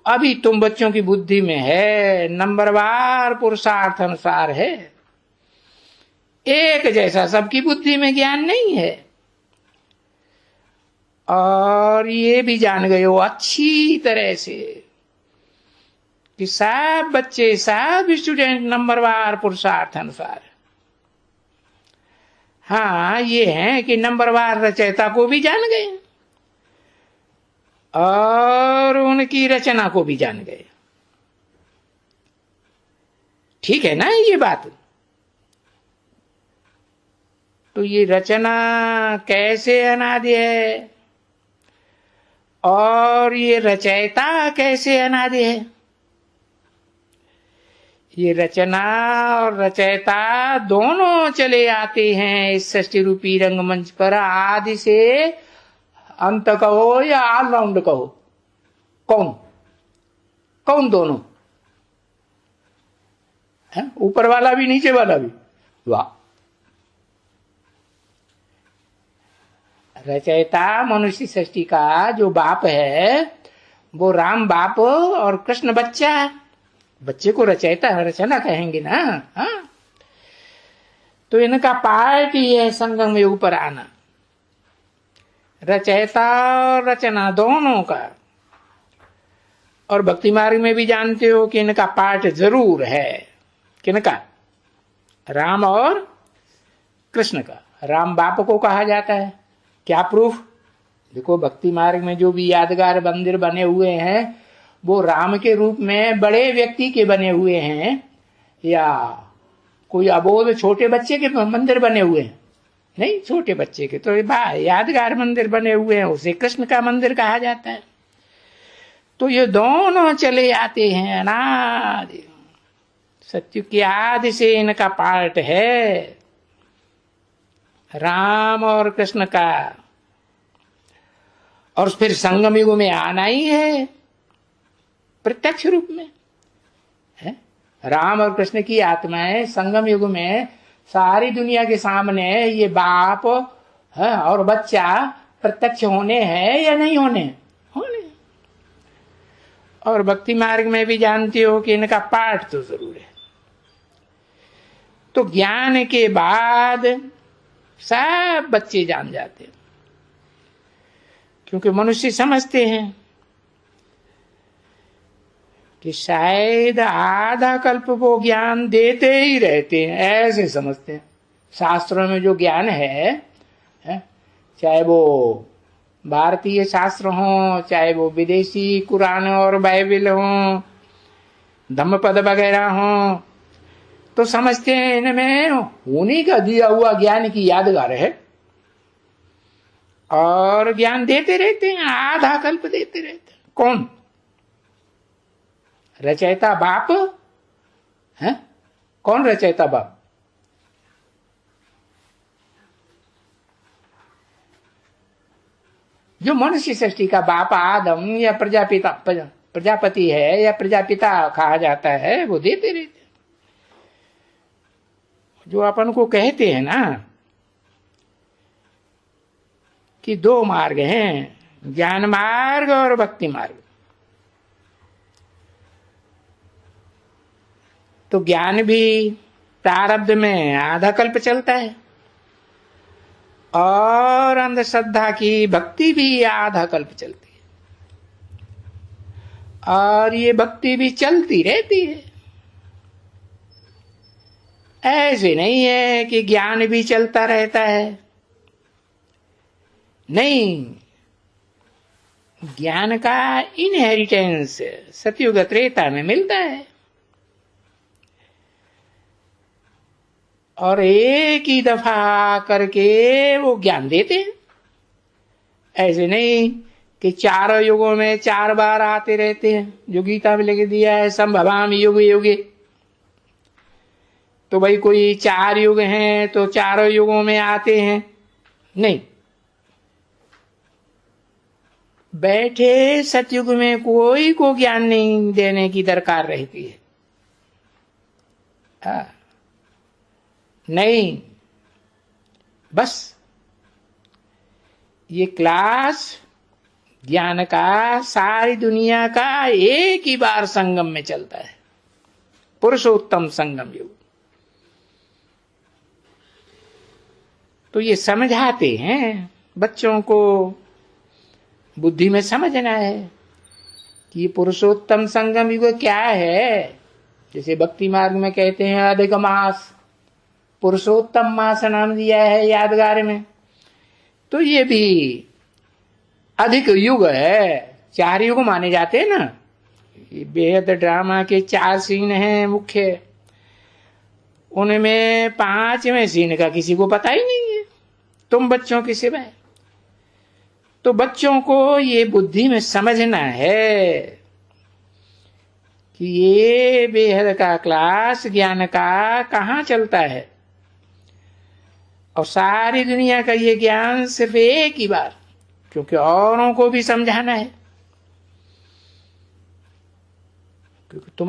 अभी तुम बच्चों की बुद्धि में है, नंबरवार पुरुषार्थ अनुसार है, एक जैसा सबकी बुद्धि में ज्ञान नहीं है। और ये भी जान गए हो अच्छी तरह से कि सब बच्चे, सब स्टूडेंट नंबरवार पुरुषार्थ अनुसार। हाँ, ये है कि नंबरवार रचयिता को भी जान गए और उनकी रचना को भी जान गए। ठीक है ना ये बात? तो ये रचना कैसे अनादि है और ये रचयिता कैसे अनादि है? ये रचना और रचयिता दोनों चले आते हैं इस सृष्टि रूपी रंगमंच पर, आदि से अंत कहो या ऑलराउंड कहो। कौन कौन दोनों? ऊपर वाला भी नीचे वाला भी। वाह! रचयिता मनुष्य सृष्टि का जो बाप है वो राम बाप और कृष्ण बच्चा। बच्चे को रचयिता रचना कहेंगे ना। हाँ, तो इनका पार्ट ही है संगम युग पर आना, रचयिता और रचना दोनों का। और भक्ति मार्ग में भी जानते हो कि इनका पार्ट जरूर है। किनका? राम और कृष्ण का। राम बाप को कहा जाता है। क्या प्रूफ? देखो, भक्ति मार्ग में जो भी यादगार मंदिर बने हुए हैं वो राम के रूप में बड़े व्यक्ति के बने हुए हैं या कोई अबोध छोटे बच्चे के मंदिर बने हुए हैं? नहीं, छोटे बच्चे के। तो यादगार मंदिर बने हुए हैं, उसे कृष्ण का मंदिर कहा जाता है। तो ये दोनों चले आते हैं अनादि, सत्य की आदि से इनका पार्ट है, राम और कृष्ण का। और फिर संगम युग में आना ही है प्रत्यक्ष रूप में है। राम और कृष्ण की आत्माएं संगम युग में सारी दुनिया के सामने ये बाप है और बच्चा प्रत्यक्ष होने हैं या नहीं होने? होने। और भक्ति मार्ग में भी जानते हो कि इनका पाठ तो जरूर है। तो ज्ञान के बाद सब बच्चे जान जाते हैं, क्योंकि मनुष्य समझते हैं कि शायद आधा कल्प वो ज्ञान देते ही रहते हैं, ऐसे समझते हैं। शास्त्रों में जो ज्ञान है, चाहे वो भारतीय शास्त्र हो, चाहे वो विदेशी कुरान और बाइबल हो, धम्मपद वगैरह हो, तो समझते हैं इनमें उन्हीं का दिया हुआ ज्ञान की यादगार है और ज्ञान देते रहते हैं, आधा कल्प देते रहते हैं। कौन? रचयिता बाप है। कौन रचयिता बाप? जो मनुष्य सृष्टि का बाप आदम या प्रजापति है या प्रजापिता कहा जाता है, वो देते रहते। जो अपन को कहते हैं ना कि दो मार्ग हैं, ज्ञान मार्ग और भक्ति मार्ग। तो ज्ञान भी प्रारब्ध में आधा कल्प चलता है और अंधश्रद्धा की भक्ति भी आधा कल्प चलती है, और ये भक्ति भी चलती रहती है। ऐसे नहीं है कि ज्ञान भी चलता रहता है, नहीं। ज्ञान का इनहेरिटेंस सतयुग त्रेता में मिलता है और एक ही दफा करके वो ज्ञान देते हैं। ऐसे नहीं कि चारों युगों में 4 बार आते रहते हैं, जो गीता में लिख दिया है संभवामि युगे युगे। तो भाई कोई 4 युग हैं तो चारों युगों में आते हैं, नहीं। बैठे सतयुग में कोई को ज्ञान नहीं देने की दरकार रहती है। नहीं, बस ये क्लास ज्ञान का सारी दुनिया का एक ही बार संगम में चलता है, पुरुषोत्तम संगम युग। तो ये समझाते हैं बच्चों को, बुद्धि में समझना है कि ये पुरुषोत्तम संगम युग क्या है। जैसे भक्ति मार्ग में कहते हैं अधिक मास, पुरुषोत्तम मास नाम दिया है यादगार में, तो ये भी अधिक युग है। 4 युग माने जाते हैं ना। ये बेहद ड्रामा के 4 सीन हैं मुख्य, उनमें 5वें सीन का किसी को पता ही नहीं है, तुम बच्चों के सिवाय। तो बच्चों को ये बुद्धि में समझना है कि ये बेहद का क्लास ज्ञान का कहाँ चलता है, और सारी दुनिया का ये ज्ञान सिर्फ एक ही बार, क्योंकि औरों को भी समझाना है, क्योंकि तुम